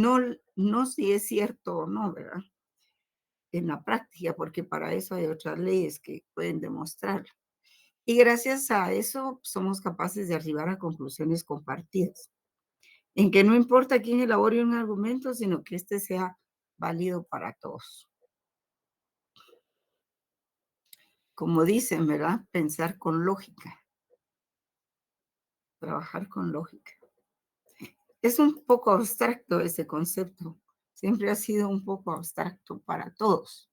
no, no si es cierto o no, ¿verdad? En la práctica, porque para eso hay otras leyes que pueden demostrarlo. Y gracias a eso somos capaces de arribar a conclusiones compartidas, en que no importa quién elabore un argumento, sino que este sea válido para todos. Como dicen, ¿verdad? Pensar con lógica, trabajar con lógica. Es un poco abstracto ese concepto. Siempre ha sido un poco abstracto para todos,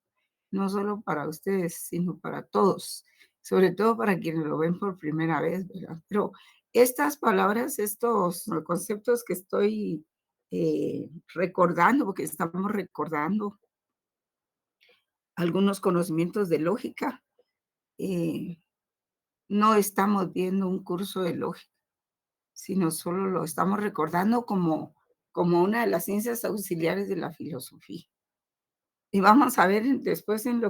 no solo para ustedes, sino para todos, sobre todo para quienes lo ven por primera vez, ¿verdad? Pero estas palabras, estos conceptos que estoy recordando, porque estamos recordando algunos conocimientos de lógica, eh, no estamos viendo un curso de lógica, sino solo lo estamos recordando como una de las ciencias auxiliares de la filosofía. Y vamos a ver después en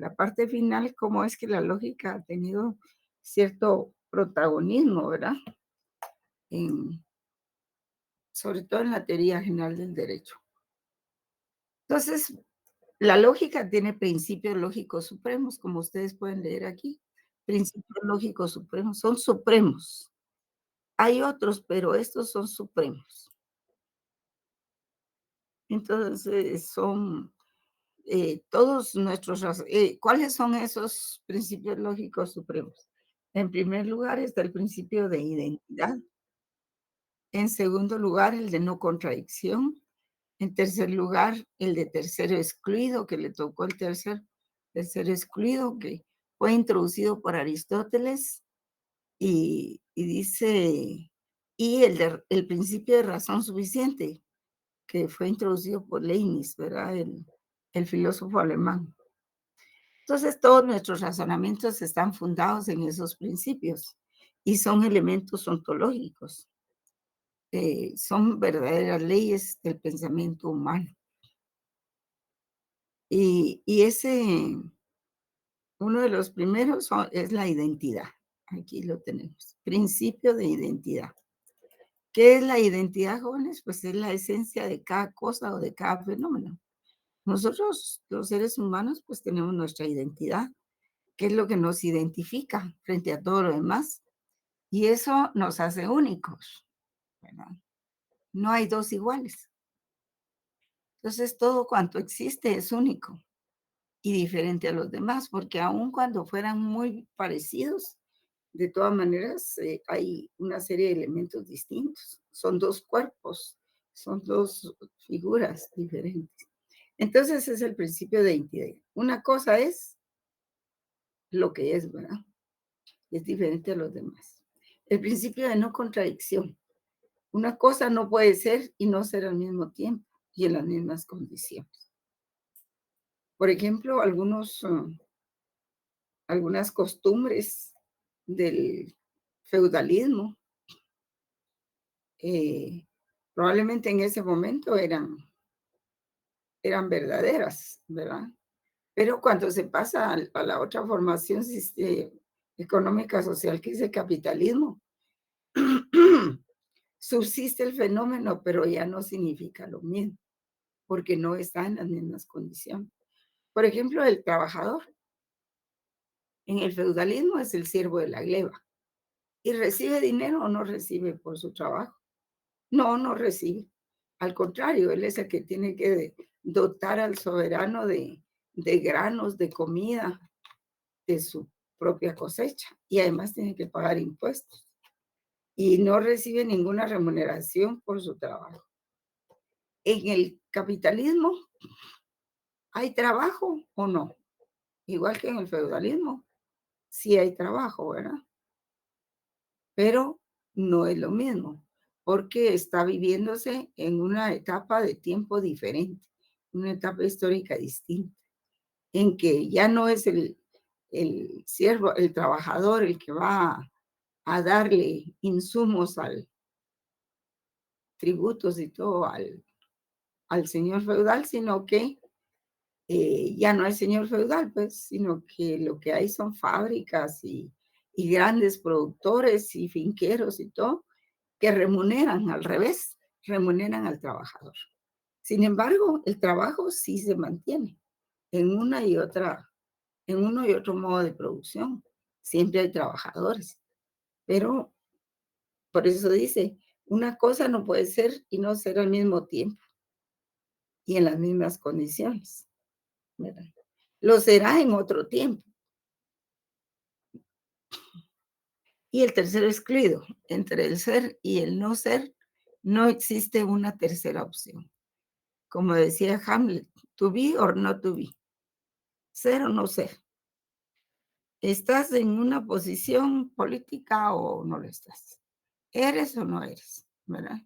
la parte final, cómo es que la lógica ha tenido cierto protagonismo, ¿verdad? En, sobre todo en la teoría general del derecho. Entonces, la lógica tiene principios lógicos supremos, como ustedes pueden leer aquí. Principios lógicos supremos, son supremos. Hay otros, pero estos son supremos. Entonces, son todos ¿cuáles son esos principios lógicos supremos? En primer lugar está el principio de identidad. En segundo lugar, el de no contradicción. En tercer lugar, el de tercero excluido, que le tocó el tercero excluido, que fue introducido por Aristóteles y dice, y el principio de razón suficiente, que fue introducido por Leibniz, ¿verdad? El filósofo alemán. Entonces, todos nuestros razonamientos están fundados en esos principios y son elementos ontológicos, son verdaderas leyes del pensamiento humano. Y uno de los primeros es la identidad. Aquí lo tenemos, principio de identidad. ¿Qué es la identidad, jóvenes? Pues es la esencia de cada cosa o de cada fenómeno. Nosotros, los seres humanos, pues tenemos nuestra identidad, que es lo que nos identifica frente a todo lo demás. Y eso nos hace únicos, ¿verdad? No hay dos iguales. Entonces, todo cuanto existe es único y diferente a los demás, porque aun cuando fueran muy parecidos, de todas maneras hay una serie de elementos distintos. Son dos cuerpos, son dos figuras diferentes. Entonces, es el principio de identidad. Una cosa es lo que es, ¿verdad? Es diferente a los demás. El principio de no contradicción. Una cosa no puede ser y no ser al mismo tiempo y en las mismas condiciones. Por ejemplo, algunas costumbres del feudalismo eh, probablemente en ese momento eran verdaderas, ¿verdad? Pero cuando se pasa a la otra formación económica social que es el capitalismo, subsiste el fenómeno, pero ya no significa lo mismo, porque no está en las mismas condiciones. Por ejemplo, el trabajador en el feudalismo es el siervo de la gleba y recibe dinero o no recibe por su trabajo. No, no recibe. Al contrario, él es el que tiene que dotar al soberano de granos, de comida, de su propia cosecha y además tiene que pagar impuestos y no recibe ninguna remuneración por su trabajo. En el capitalismo, ¿hay trabajo o no? Igual que en el feudalismo, sí hay trabajo, ¿verdad? Pero no es lo mismo, porque está viviéndose en una etapa de tiempo diferente, una etapa histórica distinta, en que ya no es el siervo, el trabajador, el que va a darle insumos al tributos y todo al señor feudal, sino que ya no hay señor feudal, pues, sino que lo que hay son fábricas y grandes productores y finqueros y todo, que remuneran al revés remuneran al trabajador. Sin embargo, el trabajo sí se mantiene en una y otra, en uno y otro modo de producción. Siempre hay trabajadores, pero por eso dice, una cosa no puede ser y no ser al mismo tiempo y en las mismas condiciones, ¿verdad? Lo será en otro tiempo. Y el tercero excluido, entre el ser y el no ser, no existe una tercera opción. Como decía Hamlet, to be or not to be, ser o no ser. ¿Estás en una posición política o no lo estás? ¿Eres o no eres? ¿Verdad?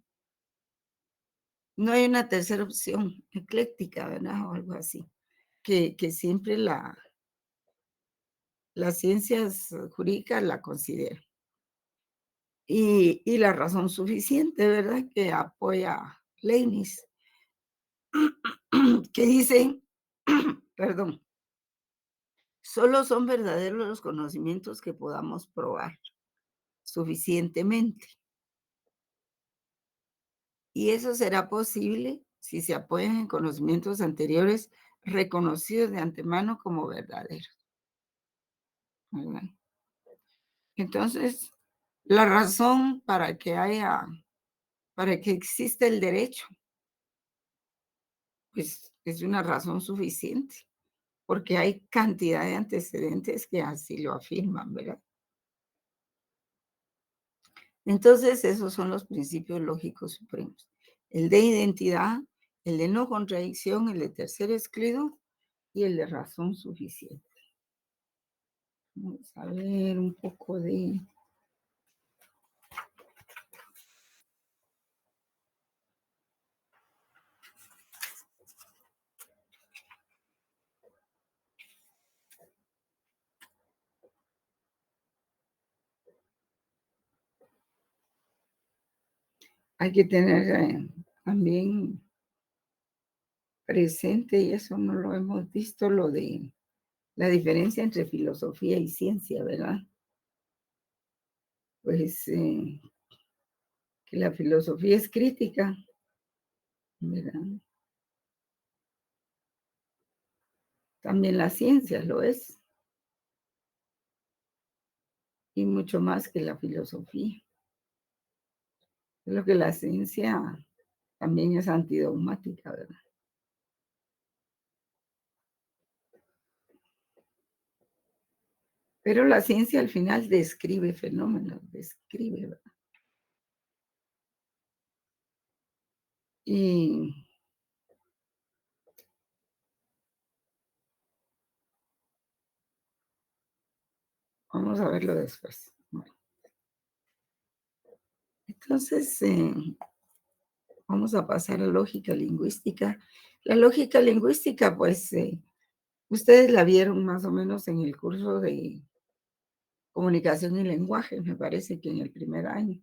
No hay una tercera opción ecléctica, ¿verdad? O algo así, que siempre las ciencias jurídicas la consideran. Y la razón suficiente, ¿verdad? Que apoya Leibniz, que dice, perdón, solo son verdaderos los conocimientos que podamos probar suficientemente. Y eso será posible si se apoyan en conocimientos anteriores reconocidos de antemano como verdaderos, ¿verdad? Entonces, la razón para que exista el derecho, pues es una razón suficiente, porque hay cantidad de antecedentes que así lo afirman, ¿verdad? Entonces, esos son los principios lógicos supremos. El de identidad, el de no contradicción, el de tercer excluido y el de razón suficiente. Vamos a ver un poco de... Hay que tener también presente, y eso no lo hemos visto, lo de la diferencia entre filosofía y ciencia, ¿verdad? Pues que la filosofía es crítica, ¿verdad? También la ciencia lo es, y mucho más que la filosofía. Es lo que la ciencia también es antidogmática, ¿verdad? Pero la ciencia al final describe fenómenos, describe, ¿verdad? Y vamos a verlo después. Bueno, entonces, vamos a pasar a lógica lingüística. La lógica lingüística, pues, ustedes la vieron más o menos en el curso de comunicación y lenguaje, me parece que en el primer año.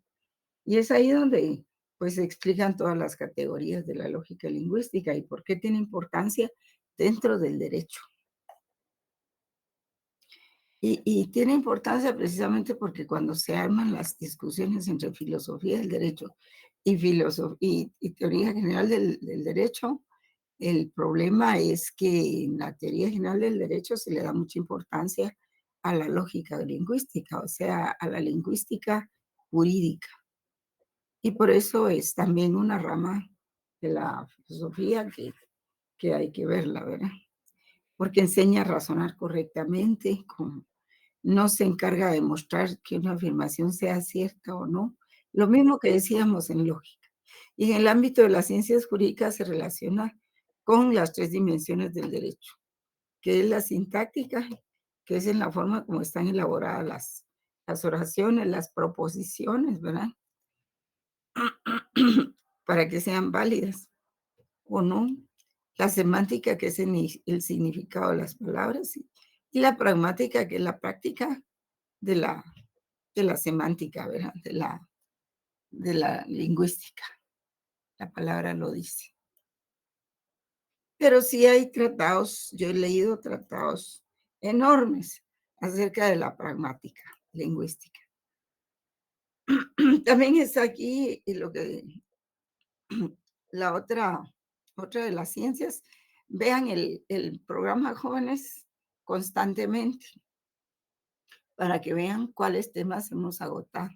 Y es ahí donde, pues, se explican todas las categorías de la lógica lingüística y por qué tiene importancia dentro del derecho. Y tiene importancia precisamente porque cuando se arman las discusiones entre filosofía del derecho y teoría general del derecho, el problema es que en la teoría general del derecho se le da mucha importancia a la lógica lingüística, o sea, a la lingüística jurídica. Y por eso es también una rama de la filosofía que hay que verla, ¿verdad? Porque enseña a razonar correctamente, no se encarga de mostrar que una afirmación sea cierta o no. Lo mismo que decíamos en lógica. Y en el ámbito de las ciencias jurídicas se relaciona con las tres dimensiones del derecho, que es la sintáctica, que es en la forma como están elaboradas las oraciones, las proposiciones, ¿verdad? Para que sean válidas o no. La semántica, que es el significado de las palabras, y la pragmática, que es la práctica de la semántica, ¿verdad? De la lingüística. La palabra lo dice. Pero sí hay tratados, yo he leído tratados enormes acerca de la pragmática lingüística. También está aquí lo que la otra de las ciencias, vean el programa Jóvenes constantemente para que vean cuáles temas hemos agotado.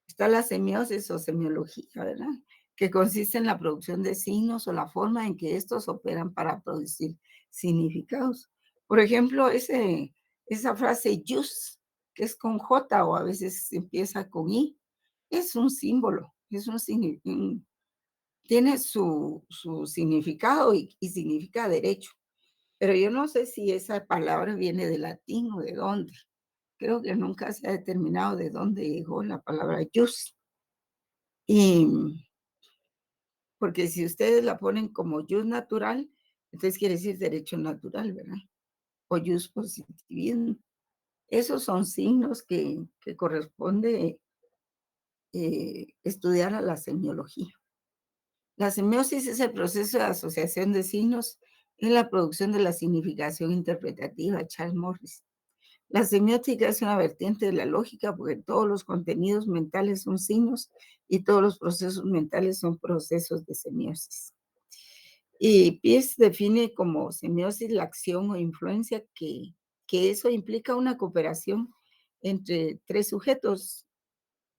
Está la semiosis o semiología, ¿verdad? Que consiste en la producción de signos o la forma en que estos operan para producir significados. Por ejemplo, esa frase just, que es con J o a veces empieza con I, es un símbolo, tiene su significado y significa derecho. Pero yo no sé si esa palabra viene de latín o de dónde. Creo que nunca se ha determinado de dónde llegó la palabra jus. Y porque si ustedes la ponen como jus natural, entonces quiere decir derecho natural, ¿verdad? O jus positivismo. Esos son signos que corresponde estudiar a la semiología. La semiosis es el proceso de asociación de signos en la producción de la significación interpretativa, Charles Morris. La semiótica es una vertiente de la lógica porque todos los contenidos mentales son signos y todos los procesos mentales son procesos de semiosis. Y Peirce define como semiosis la acción o influencia que eso implica una cooperación entre tres sujetos,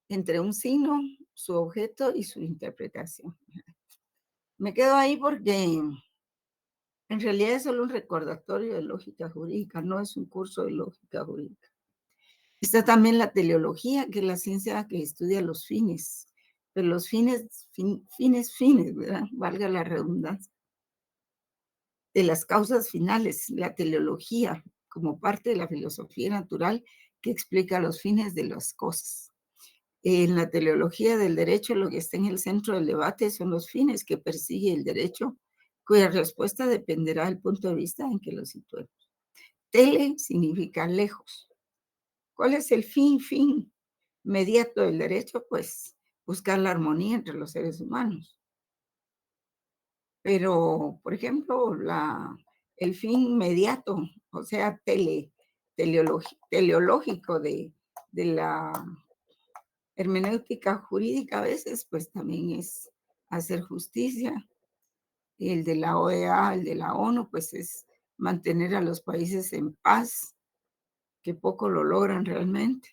entre un signo, su objeto y su interpretación. Me quedo ahí porque en realidad es solo un recordatorio de lógica jurídica, no es un curso de lógica jurídica. Está también la teleología, que es la ciencia que estudia los fines, pero los fines, ¿verdad? Valga la redundancia, de las causas finales, la teleología, como parte de la filosofía natural que explica los fines de las cosas. En la teleología del derecho, lo que está en el centro del debate son los fines que persigue el derecho, cuya respuesta dependerá del punto de vista en que lo situemos. Tele significa lejos. ¿Cuál es el fin mediato del derecho? Pues buscar la armonía entre los seres humanos. Pero, por ejemplo, el fin mediato, o sea, teleológico de la hermenéutica jurídica a veces, pues también es hacer justicia. El de la OEA, el de la ONU, pues es mantener a los países en paz, que poco lo logran realmente,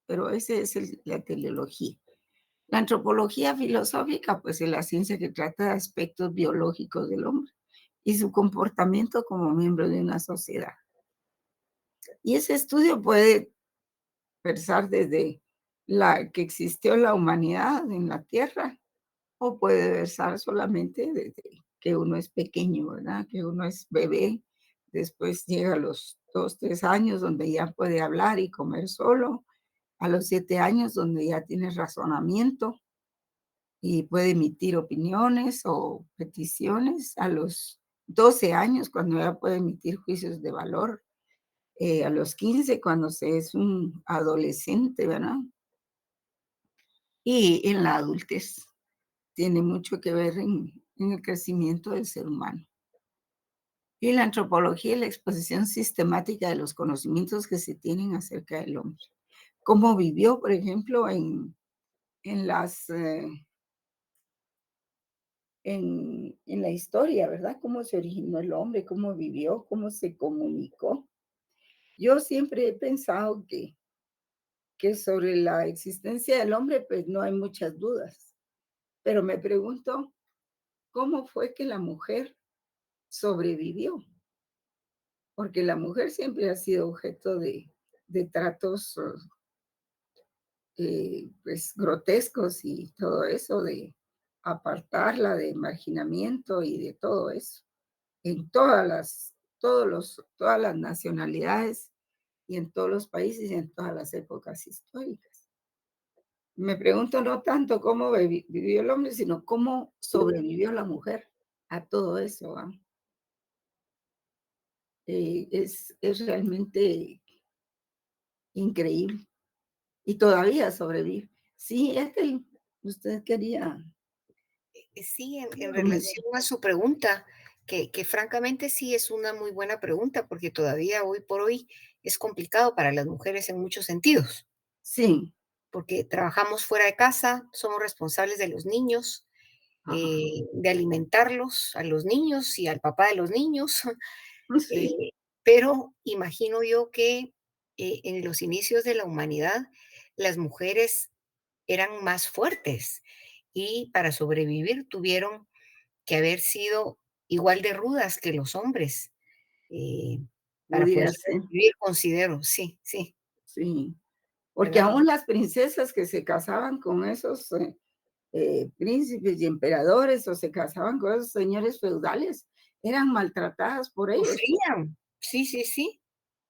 pero esa es la teleología. La antropología filosófica, pues es la ciencia que trata de aspectos biológicos del hombre y su comportamiento como miembro de una sociedad. Y ese estudio puede versar desde la que existió la humanidad en la Tierra o puede versar solamente desde que uno es pequeño, ¿verdad? Que uno es bebé, después llega a los 2, 3 años donde ya puede hablar y comer solo, a los 7 años donde ya tiene razonamiento y puede emitir opiniones o peticiones, a los 12 años cuando ya puede emitir juicios de valor, a los 15 cuando se es un adolescente, ¿verdad? Y en la adultez tiene mucho que ver en el crecimiento del ser humano. Y la antropología es la exposición sistemática de los conocimientos que se tienen acerca del hombre. Cómo vivió, por ejemplo, en las en la historia, ¿verdad? Cómo se originó el hombre, cómo vivió, cómo se comunicó. Yo siempre he pensado que sobre la existencia del hombre, pues no hay muchas dudas, pero me pregunto, ¿cómo fue que la mujer sobrevivió? Porque la mujer siempre ha sido objeto de tratos pues grotescos y todo eso, de apartarla, de marginamiento y de todo eso. En todas las nacionalidades y en todos los países y en todas las épocas históricas. Me pregunto no tanto cómo vivió el hombre, sino cómo sobrevivió la mujer a todo eso. ¿Va? Es realmente increíble y todavía sobrevive. Sí, es que usted quería Sí, en comentar. relación a su pregunta, que francamente sí es una muy buena pregunta, porque todavía hoy por hoy es complicado para las mujeres en muchos sentidos, Sí, porque trabajamos fuera de casa, somos responsables de los niños, Ajá. de alimentarlos a los niños y al papá de los niños. Sí, Pero imagino yo que en los inicios de la humanidad las mujeres eran más fuertes y para sobrevivir tuvieron que haber sido igual de rudas que los hombres eh, para poder pudiera ser, sobrevivir, considero, sí, sí, sí. Porque ¿verdad? aún las princesas que se casaban con esos príncipes y emperadores o se casaban con esos señores feudales, eran maltratadas por ellos, Sufrían, sí, sí, sí,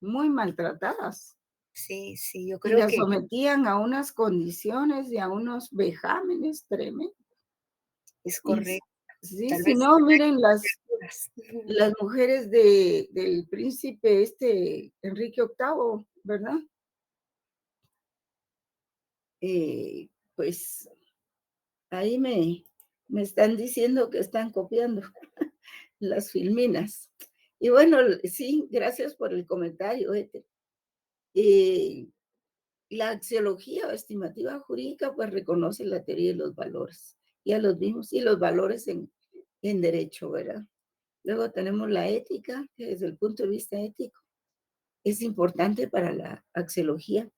muy maltratadas, sí, sí, yo y creo las que sometían a unas condiciones y a unos vejámenes tremendos. es Y correcto, sí, tal si vez no, miren criaturas. las mujeres del príncipe Enrique VIII, ¿verdad? Pues ahí me están diciendo que están copiando las filminas. Y bueno, sí, gracias por el comentario, Ete. Eh, la axiología o estimativa jurídica pues reconoce la teoría de los valores. Ya los vimos, y los valores en derecho, ¿verdad? Luego tenemos la ética, que desde el punto de vista ético es importante para la axiología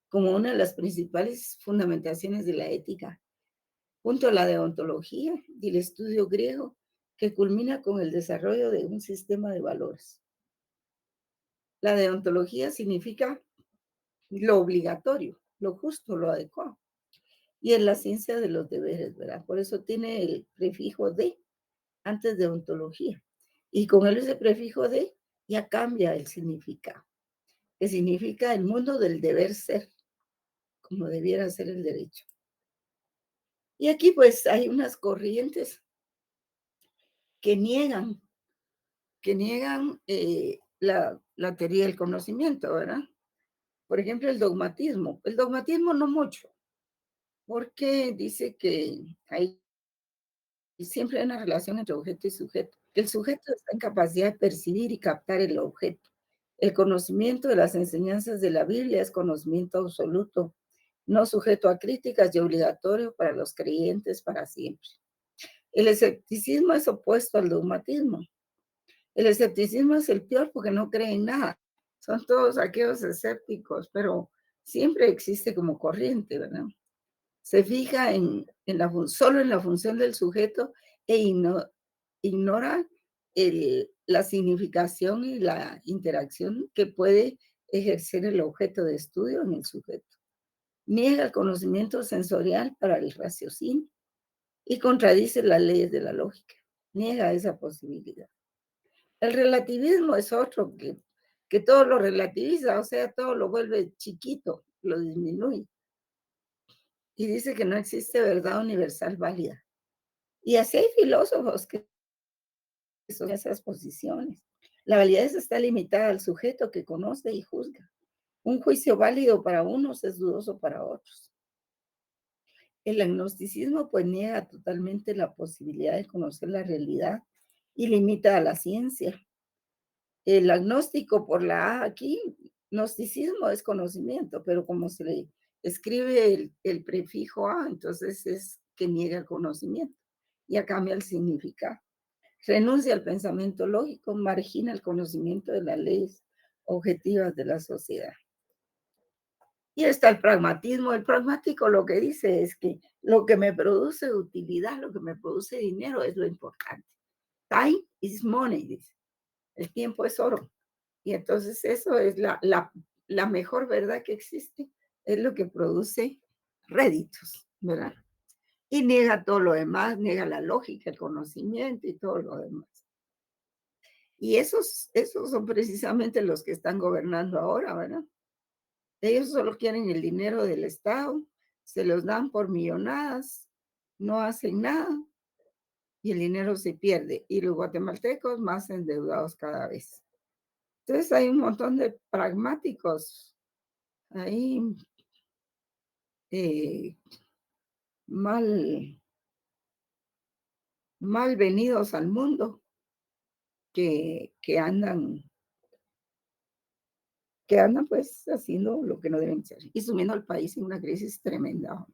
como una de las principales fundamentaciones de la ética, junto a la deontología y el estudio griego, que culmina con el desarrollo de un sistema de valores. La deontología significa lo obligatorio, lo justo, lo adecuado. Y es la ciencia de los deberes, ¿verdad? Por eso tiene el prefijo de antes de ontología. Y con él ese prefijo de ya cambia el significado, que significa el mundo del deber ser, como debiera ser el derecho. Y aquí pues hay unas corrientes que niegan, la teoría del conocimiento, ¿verdad? Por ejemplo, el dogmatismo. El dogmatismo no mucho, porque dice que hay siempre hay una relación entre objeto y sujeto. El sujeto está en capacidad de percibir y captar el objeto. El conocimiento de las enseñanzas de la Biblia es conocimiento absoluto, no sujeto a críticas y obligatorio para los creyentes para siempre. El escepticismo es opuesto al dogmatismo. El escepticismo es el peor porque no cree en nada. Son todos aquellos escépticos, pero siempre existe como corriente, ¿verdad? Se fija solo en la función del sujeto e ignora la significación y la interacción que puede ejercer el objeto de estudio en el sujeto. Niega el conocimiento sensorial para el raciocinio y contradice las leyes de la lógica. Niega esa posibilidad. El relativismo es otro que todo lo relativiza, o sea, todo lo vuelve chiquito, lo disminuye. Y dice que no existe verdad universal válida. Y así hay filósofos que son esas posiciones. La validez está limitada al sujeto que conoce y juzga. Un juicio válido para unos es dudoso para otros. El agnosticismo pues niega totalmente la posibilidad de conocer la realidad y limita a la ciencia. El agnóstico por la A aquí, gnosticismo es conocimiento, pero como se le escribe el prefijo A, entonces es que niega el conocimiento. Ya cambia el significado. Renuncia al pensamiento lógico, margina el conocimiento de las leyes objetivas de la sociedad. Y está el pragmatismo. El pragmático lo que dice es que lo que me produce utilidad, lo que me produce dinero es lo importante. Time is money, dice. El tiempo es oro. Y entonces eso es la mejor verdad que existe, es lo que produce réditos, ¿verdad? Y niega todo lo demás, niega la lógica, el conocimiento y todo lo demás. Y esos son precisamente los que están gobernando ahora, ¿verdad? Ellos solo quieren el dinero del Estado, se los dan por millonadas, no hacen nada y el dinero se pierde. Y los guatemaltecos más endeudados cada vez. Entonces hay un montón de pragmáticos ahí eh, mal, mal venidos al mundo que andan pues haciendo lo que no deben ser y sumiendo al país en una crisis tremenda.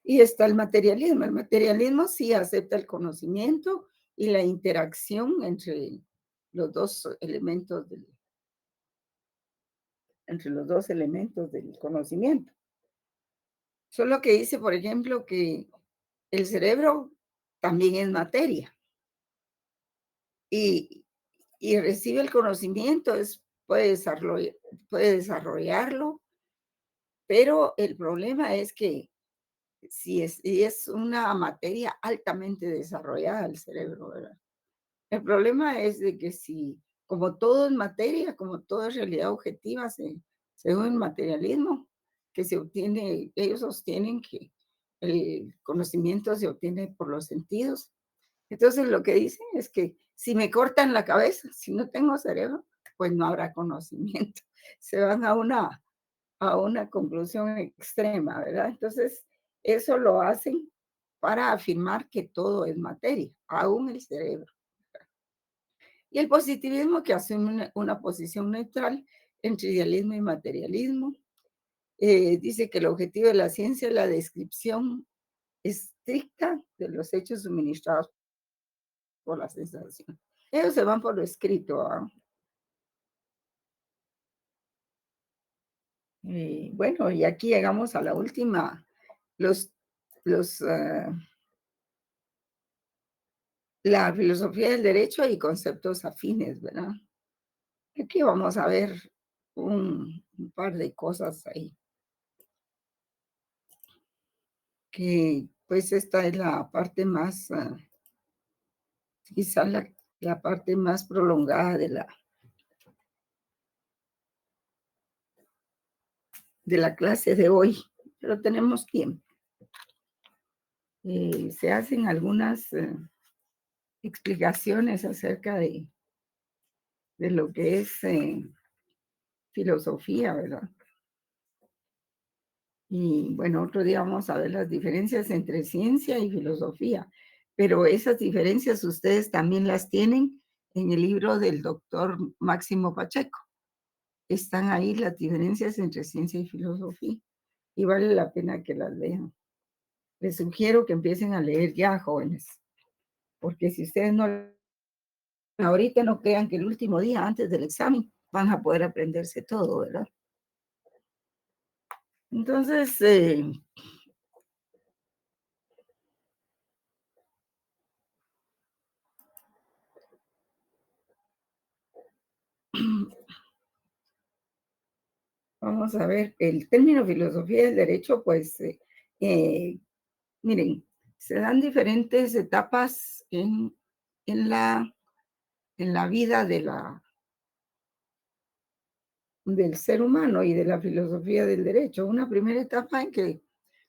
Y está el materialismo. El materialismo sí acepta el conocimiento y la interacción entre los dos elementos entre los dos elementos del conocimiento. Solo que dice, por ejemplo, que el cerebro también es materia y, y recibe el conocimiento, puede desarrollarlo, pero el problema es que si es una materia altamente desarrollada el cerebro, ¿verdad? El problema es de que si, como todo es materia, como todo es realidad objetiva, según el materialismo, que se obtiene, ellos sostienen que el conocimiento se obtiene por los sentidos. Entonces lo que dicen es que si me cortan la cabeza, si no tengo cerebro, pues no habrá conocimiento. Se van a una conclusión extrema, ¿verdad? Entonces, eso lo hacen para afirmar que todo es materia, aún el cerebro. Y el positivismo que asume una posición neutral entre idealismo y materialismo, dice que el objetivo de la ciencia es la descripción estricta de los hechos suministrados por la sensación. Ellos se van por lo escrito. ¿Ah? Bueno, y aquí llegamos a la última, los, los, la filosofía del derecho y conceptos afines, ¿verdad? Aquí vamos a ver un par de cosas ahí, que pues esta es la parte más, quizá la parte más prolongada de la clase de hoy, pero tenemos tiempo. Se hacen algunas explicaciones acerca de lo que es filosofía, ¿verdad? Y bueno, otro día vamos a ver las diferencias entre ciencia y filosofía, pero esas diferencias ustedes también las tienen en el libro del doctor Máximo Pacheco. Están ahí las diferencias entre ciencia y filosofía y vale la pena que las lean. Les sugiero que empiecen a leer ya, jóvenes, porque si ustedes no, ahorita no crean que el último día antes del examen van a poder aprenderse todo, ¿verdad? Entonces, vamos a ver, el término filosofía del derecho, pues, eh, miren, se dan diferentes etapas en en la vida del ser humano y de la filosofía del derecho. Una primera etapa en que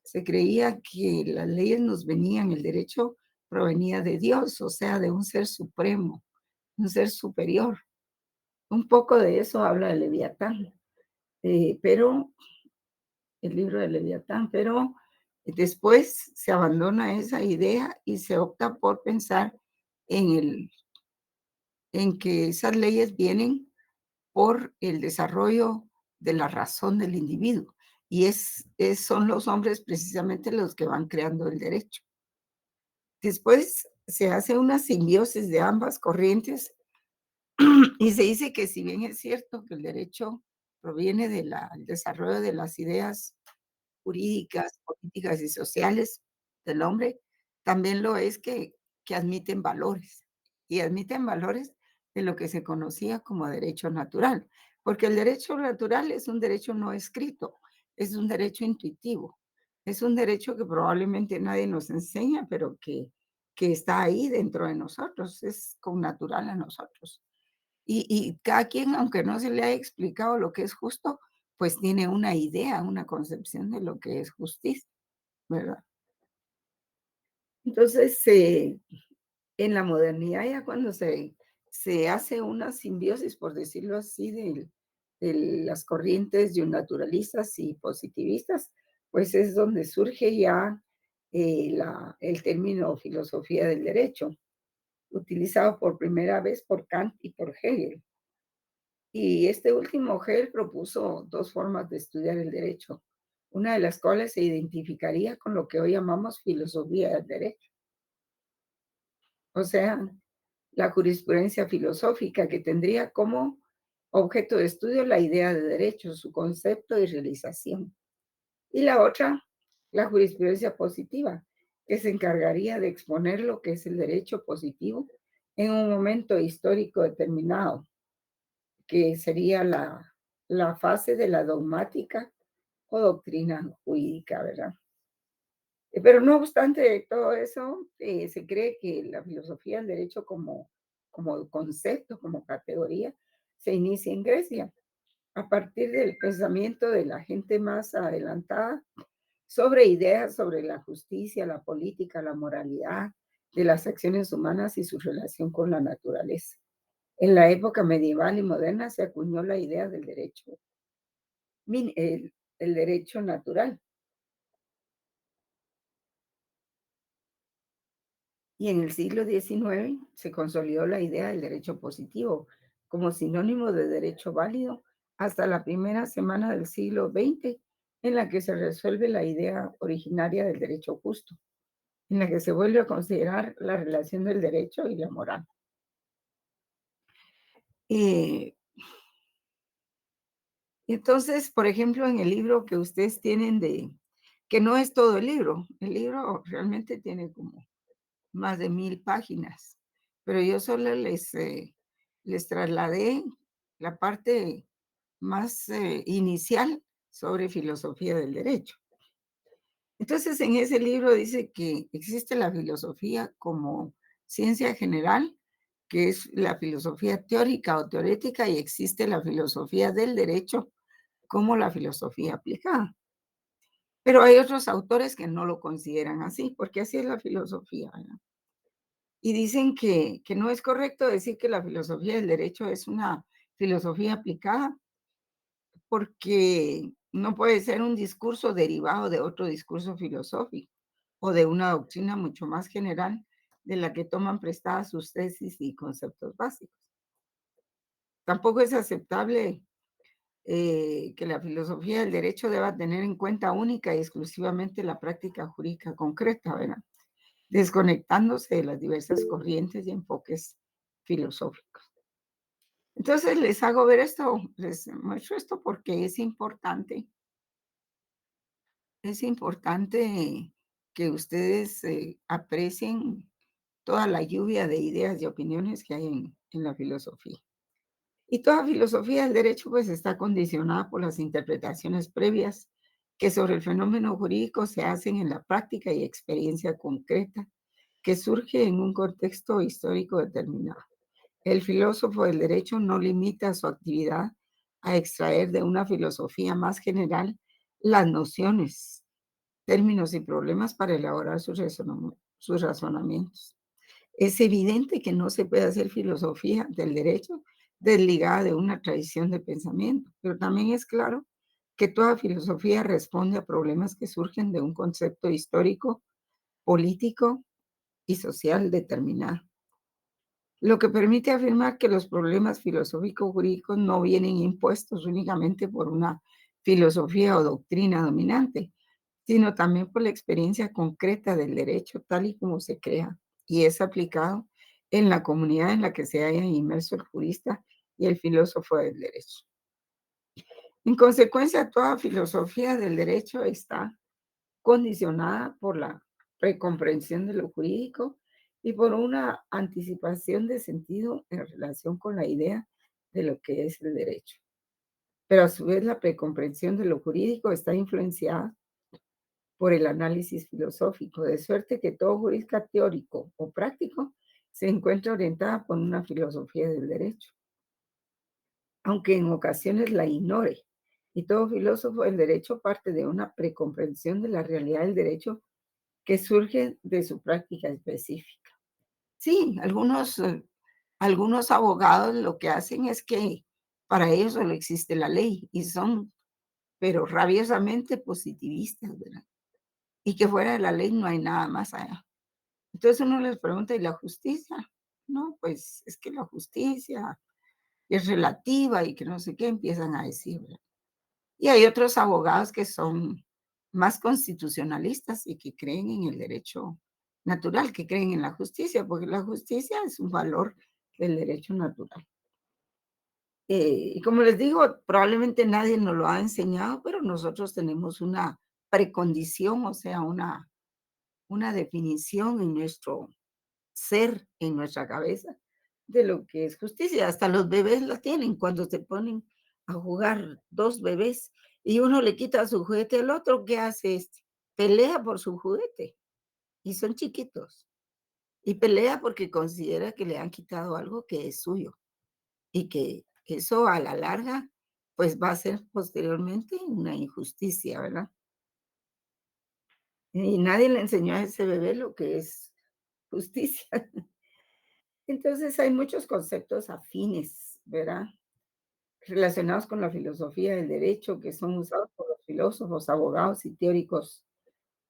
se creía que las leyes nos venían, el derecho provenía de Dios, o sea, de un ser supremo, un ser superior. Un poco de eso habla el Leviatán, pero el libro de Leviatán, pero después se abandona esa idea y se opta por pensar en en que esas leyes vienen por el desarrollo de la razón del individuo. Y son los hombres precisamente los que van creando el derecho. Después se hace una simbiosis de ambas corrientes y se dice que si bien es cierto que el derecho proviene del desarrollo de las ideas jurídicas, políticas y sociales del hombre, también lo es que admiten valores, y admiten valores de lo que se conocía como derecho natural, porque el derecho natural es un derecho no escrito, es un derecho intuitivo, es un derecho que probablemente nadie nos enseña, pero que está ahí dentro de nosotros, es con natural a nosotros. Y cada quien, aunque no se le haya explicado lo que es justo, pues tiene una idea, una concepción de lo que es justicia, ¿verdad? Entonces, en la modernidad ya cuando se hace una simbiosis, por decirlo así, de las corrientes naturalistas y positivistas, pues es donde surge ya el término filosofía del derecho, utilizado por primera vez por Kant y por Hegel. Y este último Hegel propuso dos formas de estudiar el derecho. una de las cuales se identificaría con lo que hoy llamamos filosofía del derecho. O sea, la jurisprudencia filosófica que tendría como objeto de estudio la idea de derecho, su concepto y realización. Y la otra, la jurisprudencia positiva, que se encargaría de exponer lo que es el derecho positivo en un momento histórico determinado, que sería la fase de la dogmática o doctrina jurídica, ¿verdad? Pero no obstante todo eso, se cree que la filosofía del derecho como concepto, como categoría, se inicia en Grecia, a partir del pensamiento de la gente más adelantada sobre ideas sobre la justicia, la política, la moralidad de las acciones humanas y su relación con la naturaleza. En la época medieval y moderna se acuñó la idea del derecho, el derecho natural. Y en el siglo XIX se consolidó la idea del derecho positivo como sinónimo de derecho válido hasta la primera semana del siglo XX, en la que se resuelve la idea originaria del derecho justo, en la que se vuelve a considerar la relación del derecho y la moral. Eh, entonces, por ejemplo, en el libro que ustedes tienen que no es todo el libro realmente tiene como más de 1000 páginas, pero yo solo les trasladé la parte más inicial sobre filosofía del derecho. Entonces, en ese libro dice que existe la filosofía como ciencia general, que es la filosofía teórica o teorética, y existe la filosofía del derecho como la filosofía aplicada. Pero hay otros autores que no lo consideran así, porque así es la filosofía, ¿verdad? Y dicen que no es correcto decir que la filosofía del derecho es una filosofía aplicada, porque no puede ser un discurso derivado de otro discurso filosófico o de una doctrina mucho más general de la que toman prestadas sus tesis y conceptos básicos. Tampoco es aceptable que la filosofía del derecho deba tener en cuenta única y exclusivamente la práctica jurídica concreta, ¿verdad? Desconectándose de las diversas corrientes y enfoques filosóficos. Entonces les hago ver esto, les muestro esto porque es importante que ustedes aprecien toda la lluvia de ideas y opiniones que hay en la filosofía. Y toda filosofía del derecho pues está condicionada por las interpretaciones previas que sobre el fenómeno jurídico se hacen en la práctica y experiencia concreta que surge en un contexto histórico determinado. El filósofo del derecho no limita su actividad a extraer de una filosofía más general las nociones, términos y problemas para elaborar sus razonamientos. Es evidente que no se puede hacer filosofía del derecho desligada de una tradición de pensamiento, pero también es claro que toda filosofía responde a problemas que surgen de un concepto histórico, político y social determinado, lo que permite afirmar que los problemas filosóficos jurídicos no vienen impuestos únicamente por una filosofía o doctrina dominante, sino también por la experiencia concreta del derecho tal y como se crea y es aplicado en la comunidad en la que se haya inmerso el jurista y el filósofo del derecho. En consecuencia, toda filosofía del derecho está condicionada por la precomprensión de lo jurídico y por una anticipación de sentido en relación con la idea de lo que es el derecho. Pero a su vez la precomprensión de lo jurídico está influenciada por el análisis filosófico, de suerte que todo jurista teórico o práctico se encuentra orientada por una filosofía del derecho, aunque en ocasiones la ignore. Y todo filósofo del derecho parte de una precomprensión de la realidad del derecho que surge de su práctica específica. Sí, algunos abogados lo que hacen es que para ellos solo existe la ley y son, pero rabiosamente positivistas, ¿verdad? Y que fuera de la ley no hay nada más allá. Entonces uno les pregunta, ¿y la justicia? No, pues es que la justicia es relativa y que no sé qué empiezan a decir, ¿verdad? Y hay otros abogados que son más constitucionalistas y que creen en el derecho natural, que creen en la justicia, porque la justicia es un valor del derecho natural. Y como les digo, probablemente nadie nos lo ha enseñado, pero nosotros tenemos una precondición, o sea, una definición en nuestro ser, en nuestra cabeza, de lo que es justicia. Hasta los bebés la tienen cuando se ponen a jugar dos bebés y uno le quita su juguete al otro, ¿qué hace este? Pelea por su juguete y son chiquitos. Y pelea porque considera que le han quitado algo que es suyo y que eso a la larga, pues va a ser posteriormente una injusticia, ¿verdad? Y nadie le enseñó a ese bebé lo que es justicia. Entonces hay muchos conceptos afines, ¿verdad? Relacionados con la filosofía del derecho que son usados por los filósofos, abogados y teóricos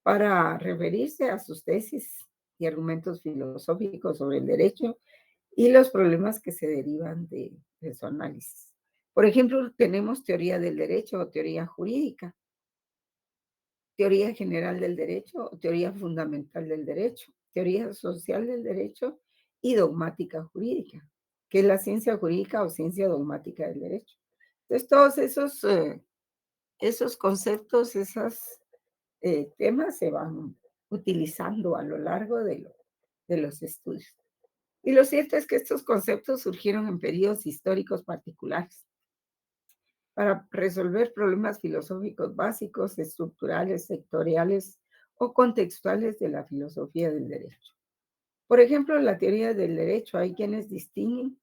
para referirse a sus tesis y argumentos filosóficos sobre el derecho y los problemas que se derivan de su análisis. Por ejemplo, tenemos teoría del derecho o teoría jurídica, teoría general del derecho o teoría fundamental del derecho, teoría social del derecho y dogmática jurídica, que es la ciencia jurídica o ciencia dogmática del derecho. Entonces, todos esos conceptos, esos temas se van utilizando a lo largo de los estudios. Y lo cierto es que estos conceptos surgieron en periodos históricos particulares para resolver problemas filosóficos básicos, estructurales, sectoriales o contextuales de la filosofía del derecho. Por ejemplo, en la teoría del derecho hay quienes distinguen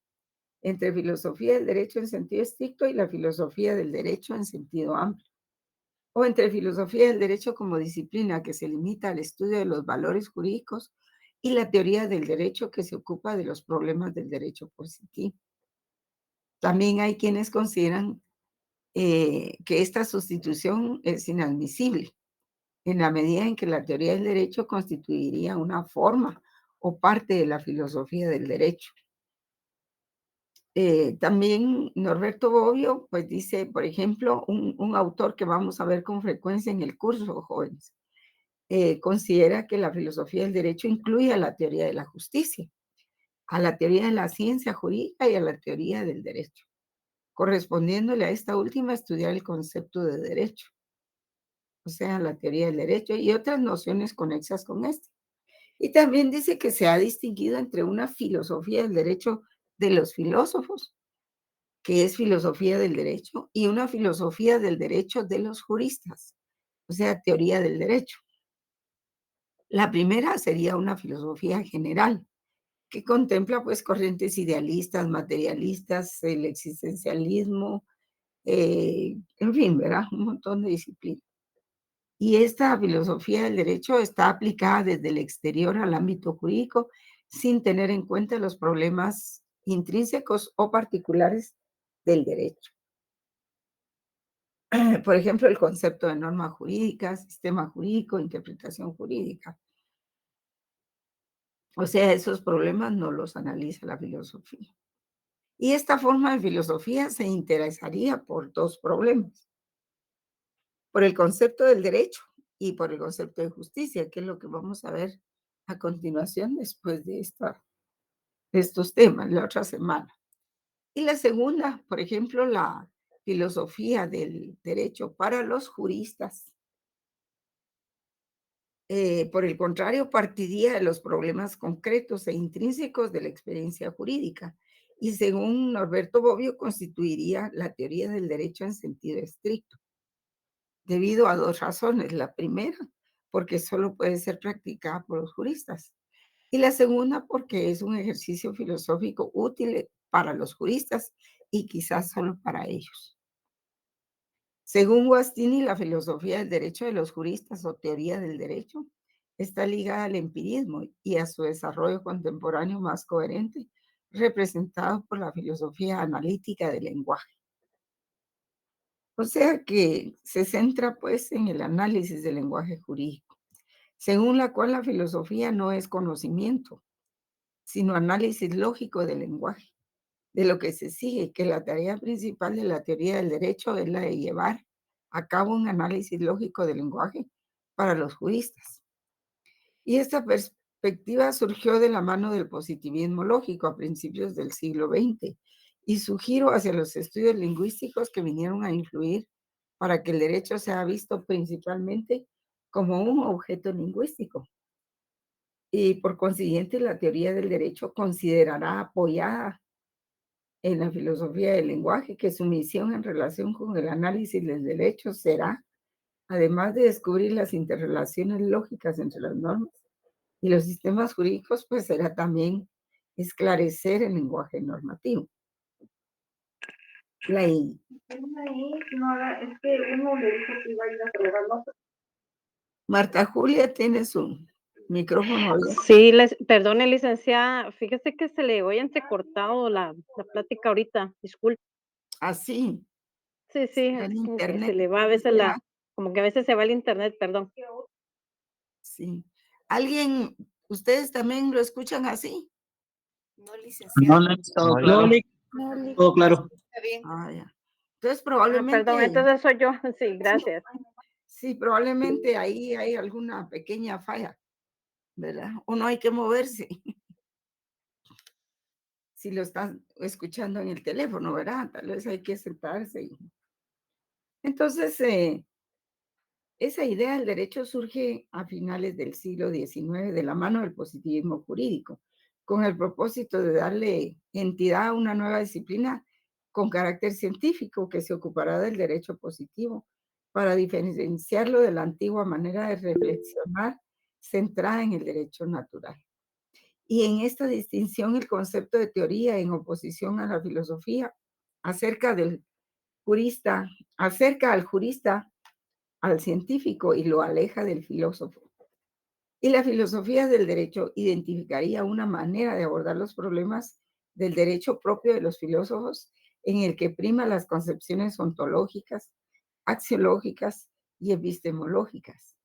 entre filosofía del derecho en sentido estricto y la filosofía del derecho en sentido amplio, o entre filosofía del derecho como disciplina que se limita al estudio de los valores jurídicos y la teoría del derecho que se ocupa de los problemas del derecho positivo. También hay quienes consideran que esta sustitución es inadmisible en la medida en que la teoría del derecho constituiría una forma o parte de la filosofía del derecho. También Norberto Bobbio, pues dice, por ejemplo, un autor que vamos a ver con frecuencia en el curso, jóvenes, considera que la filosofía del derecho incluye a la teoría de la justicia, a la teoría de la ciencia jurídica y a la teoría del derecho, correspondiéndole a esta última estudiar el concepto de derecho, o sea, la teoría del derecho y otras nociones conexas con este. Y también dice que se ha distinguido entre una filosofía del derecho de los filósofos, que es filosofía del derecho, y una filosofía del derecho de los juristas, o sea, teoría del derecho. La primera sería una filosofía general, que contempla pues corrientes idealistas, materialistas, el existencialismo, en fin, ¿verdad? Un montón de disciplinas. Y esta filosofía del derecho está aplicada desde el exterior al ámbito jurídico sin tener en cuenta los problemas intrínsecos o particulares del derecho. Por ejemplo, el concepto de norma jurídica, sistema jurídico, interpretación jurídica. O sea, esos problemas no los analiza la filosofía. Y esta forma de filosofía se interesaría por dos problemas, por el concepto del derecho y por el concepto de justicia, que es lo que vamos a ver a continuación después de estos temas, la otra semana. Y la segunda, por ejemplo, la filosofía del derecho para los juristas. Por el contrario, partiría de los problemas concretos e intrínsecos de la experiencia jurídica y según Norberto Bobbio constituiría la teoría del derecho en sentido estricto, debido a dos razones. La primera, porque solo puede ser practicada por los juristas. Y la segunda, porque es un ejercicio filosófico útil para los juristas y quizás solo para ellos. Según Guastini, la filosofía del derecho de los juristas o teoría del derecho está ligada al empirismo y a su desarrollo contemporáneo más coherente, representado por la filosofía analítica del lenguaje. O sea que se centra pues en el análisis del lenguaje jurídico, según la cual la filosofía no es conocimiento, sino análisis lógico del lenguaje, de lo que se sigue, que la tarea principal de la teoría del derecho es la de llevar a cabo un análisis lógico del lenguaje para los juristas. Y esta perspectiva surgió de la mano del positivismo lógico a principios del siglo XX y su giro hacia los estudios lingüísticos que vinieron a influir para que el derecho sea visto principalmente como un objeto lingüístico. Y por consiguiente, la teoría del derecho considerará apoyada en la filosofía del lenguaje que su misión en relación con el análisis del derecho será, además de descubrir las interrelaciones lógicas entre las normas y los sistemas jurídicos, pues será también esclarecer el lenguaje normativo. La I. Es que uno le dijo que iba a ir a saludar, ¿no? Marta Julia tiene su micrófono abierto. Sí, perdone, licenciada, fíjese que se le oye entrecortado la plática ahorita, disculpe. Así, Sí, sí, será es en como que internet. se le va a veces como que a veces se va el internet, perdón. Sí. ¿Alguien, ustedes también lo escuchan así? No, No, licenciada, no, todo No, yo claro, no. No, todo claro. está bien. Ah, ya. Entonces Perdón, probablemente, entonces soy yo, sí, gracias. sí, probablemente ahí hay alguna pequeña falla, ¿verdad? O no hay que moverse si lo están escuchando en el teléfono, ¿verdad? Tal vez hay que sentarse. Entonces, esa idea del derecho surge a finales del siglo XIX de la mano del positivismo jurídico, con el propósito de darle entidad a una nueva disciplina con carácter científico que se ocupará del derecho positivo para diferenciarlo de la antigua manera de reflexionar centrada en el derecho natural. Y en esta distinción el concepto de teoría en oposición a la filosofía acerca del jurista, acerca al jurista al científico y lo aleja del filósofo. Y la filosofía del derecho identificaría una manera de abordar los problemas del derecho propio de los filósofos en el que prima las concepciones ontológicas, axiológicas y epistemológicas,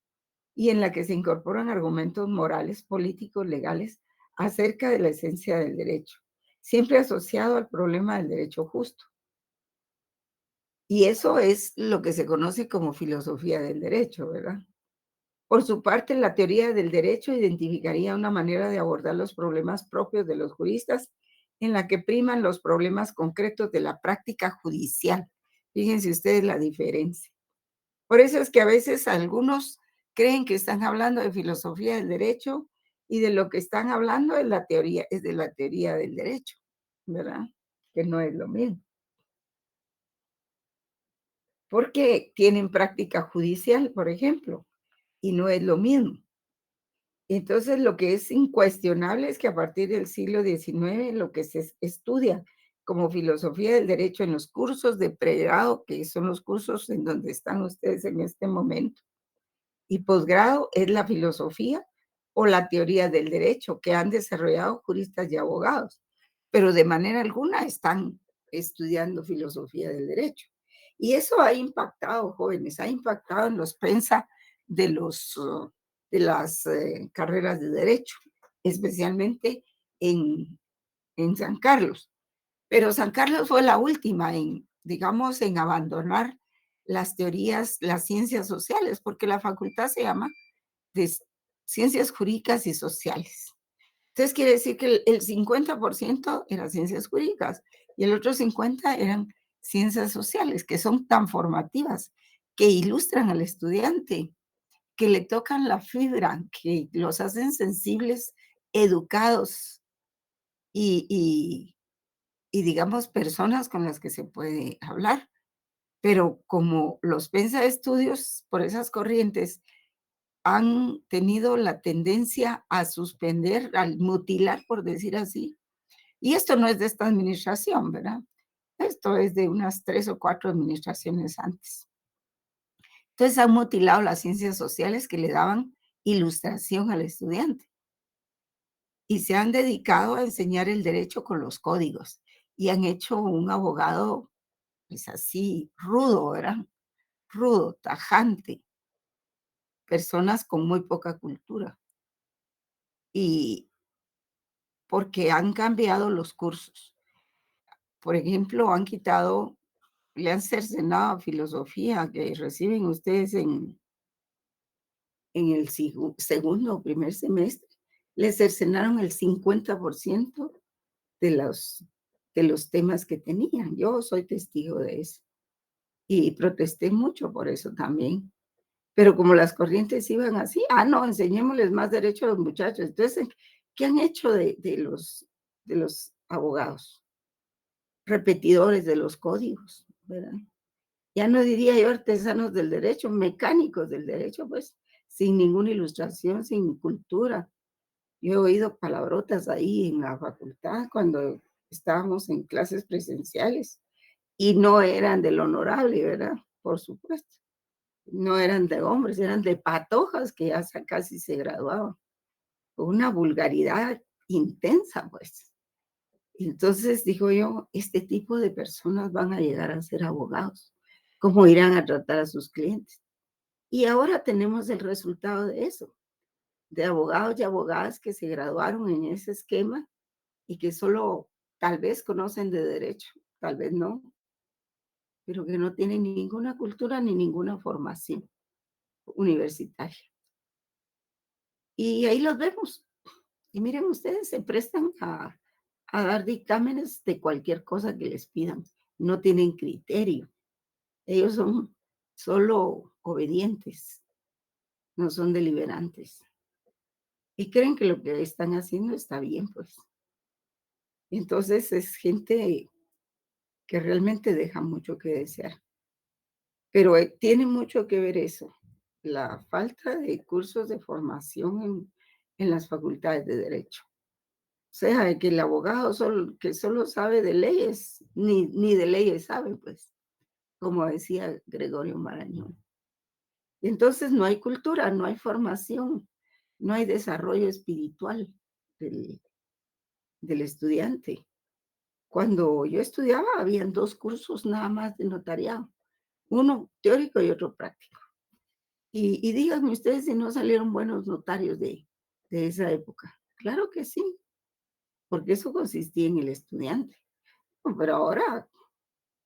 y en la que se incorporan argumentos morales, políticos, legales acerca de la esencia del derecho, siempre asociado al problema del derecho justo. Y eso es lo que se conoce como filosofía del derecho, ¿verdad? Por su parte, la teoría del derecho identificaría una manera de abordar los problemas propios de los juristas en la que priman los problemas concretos de la práctica judicial. Fíjense ustedes la diferencia. Por eso es que a veces algunos creen que están hablando de filosofía del derecho y de lo que están hablando es de la teoría del derecho, ¿verdad? Que no es lo mismo. Porque tienen práctica judicial, por ejemplo, y no es lo mismo. Entonces, lo que es incuestionable es que a partir del siglo XIX, lo que se estudia como filosofía del derecho en los cursos de pregrado, que son los cursos en donde están ustedes en este momento, y posgrado, es la filosofía o la teoría del derecho que han desarrollado juristas y abogados, pero de manera alguna están estudiando filosofía del derecho. Y eso ha impactado, jóvenes, ha impactado en los pensa de de las carreras de derecho, especialmente en, en San Carlos. Pero San Carlos fue la última en, digamos, en abandonar las teorías, las ciencias sociales, porque la facultad se llama de ciencias jurídicas y sociales. Entonces quiere decir que el 50% eran ciencias jurídicas y el otro 50% eran ciencias sociales, que son tan formativas, que ilustran al estudiante, que le tocan la fibra, que los hacen sensibles, educados y, y digamos, personas con las que se puede hablar. Pero como los pensa estudios por esas corrientes han tenido la tendencia a suspender, al mutilar, por decir así, y esto no es de esta administración, ¿verdad? Esto es de unas 3 o 4 administraciones antes. Entonces han mutilado las ciencias sociales que le daban ilustración al estudiante y se han dedicado a enseñar el derecho con los códigos y han hecho un abogado, pues así, rudo, ¿verdad? Rudo, tajante, personas con muy poca cultura. Y porque han cambiado los cursos. Por ejemplo, han quitado le han cercenado filosofía que reciben ustedes en el segundo o primer semestre, les cercenaron el 50% de los temas que tenían. Yo soy testigo de eso y protesté mucho por eso también. Pero como las corrientes iban así, no, enseñémosles más derecho a los muchachos. Entonces, ¿qué han hecho de los abogados? Repetidores de los códigos, ¿verdad? Ya no diría yo artesanos del derecho, mecánicos del derecho, pues, sin ninguna ilustración, sin cultura. Yo he oído palabrotas ahí en la facultad cuando estábamos en clases presenciales y no eran del honorable, ¿verdad? Por supuesto. No eran de hombres, eran de patojas que ya casi se graduaban. Una vulgaridad intensa, pues. Entonces digo yo, este tipo de personas van a llegar a ser abogados. ¿Cómo irán a tratar a sus clientes? Y ahora tenemos el resultado de eso, de abogados y abogadas que se graduaron en ese esquema y que solo tal vez conocen de derecho, tal vez no, pero que no tienen ninguna cultura ni ninguna formación universitaria. Y ahí los vemos. Y miren ustedes, se prestan a dar dictámenes de cualquier cosa que les pidan. No tienen criterio. Ellos son solo obedientes, no son deliberantes. Y creen que lo que están haciendo está bien, pues. Entonces es gente que realmente deja mucho que desear. Pero tiene mucho que ver eso, la falta de cursos de formación en las facultades de derecho. O sea, de que el abogado que solo sabe de leyes, ni de leyes sabe, pues, como decía Gregorio Marañón. Entonces no hay cultura, no hay formación, no hay desarrollo espiritual del, del estudiante. Cuando yo estudiaba, habían 2 cursos nada más de notariado, uno teórico y otro práctico. Y díganme ustedes si no salieron buenos notarios de esa época. Claro que sí, porque eso consistía en el estudiante. Pero ahora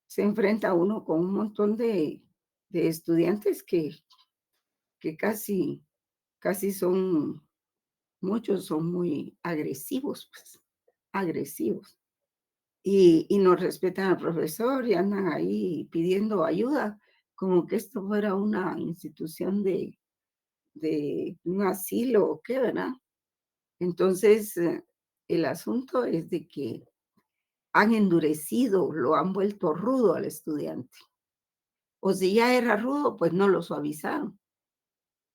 se enfrenta uno con un montón de estudiantes que casi son, muchos son muy agresivos, pues, agresivos. Y no respetan al profesor y andan ahí pidiendo ayuda, como que esto fuera una institución de un asilo o qué, ¿verdad? Entonces, el asunto es de que han endurecido, lo han vuelto rudo al estudiante. O si ya era rudo, pues no lo suavizaron.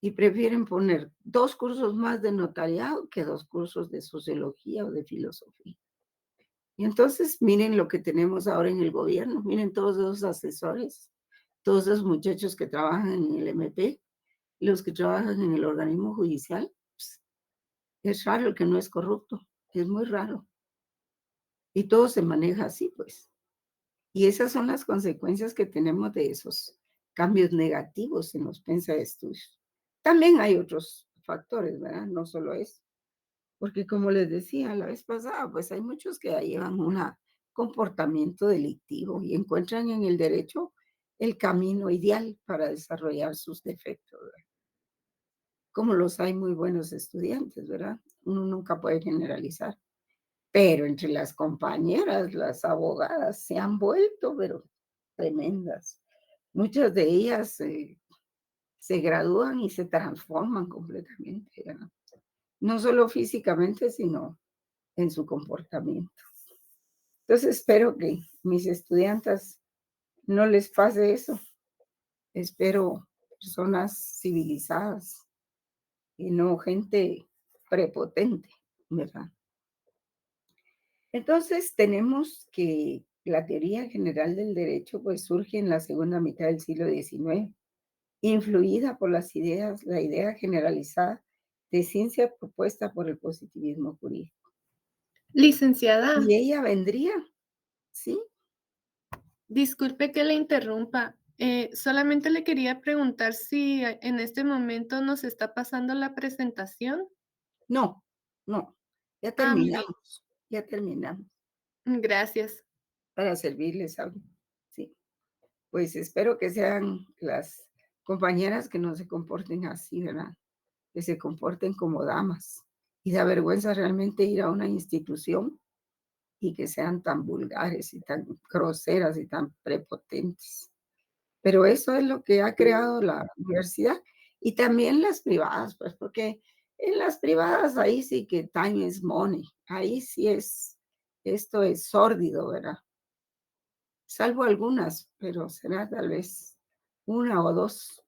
Y prefieren poner 2 cursos más de notariado que 2 cursos de sociología o de filosofía. Y entonces miren lo que tenemos ahora en el gobierno, miren todos esos asesores, todos esos muchachos que trabajan en el MP, los que trabajan en el organismo judicial. Pues, es raro el que no es corrupto, es muy raro. Y todo se maneja así, pues. Y esas son las consecuencias que tenemos de esos cambios negativos en los pensa de estudios. También hay otros factores, ¿verdad? No solo eso. Porque como les decía la vez pasada, pues hay muchos que llevan un comportamiento delictivo y encuentran en el derecho el camino ideal para desarrollar sus defectos, ¿verdad? Como los hay muy buenos estudiantes, ¿verdad? Uno nunca puede generalizar. Pero entre las compañeras, las abogadas se han vuelto, pero tremendas. Muchas de ellas se gradúan y se transforman completamente, ¿verdad? No solo físicamente, sino en su comportamiento. Entonces espero que mis estudiantes no les pase eso. Espero personas civilizadas y no gente prepotente, ¿verdad? Entonces tenemos que la teoría general del derecho pues surge en la segunda mitad del siglo XIX, influida por la idea generalizada de ciencia propuesta por el positivismo jurídico. Licenciada, Y ella vendría, ¿sí? disculpe que le interrumpa. Solamente le quería preguntar si en este momento nos está pasando la presentación. No, no, ya Muy bien. terminamos, ya terminamos Gracias. para servirles algo. Sí. pues espero que sean las compañeras que no se comporten así, ¿verdad? Que se comporten como damas. Y da vergüenza realmente ir a una institución y que sean tan vulgares y tan groseras y tan prepotentes. Pero eso es lo que ha creado la universidad y también las privadas, pues, porque en las privadas ahí sí que time is money, ahí sí esto es sórdido, ¿verdad? Salvo algunas, pero será tal vez una o dos,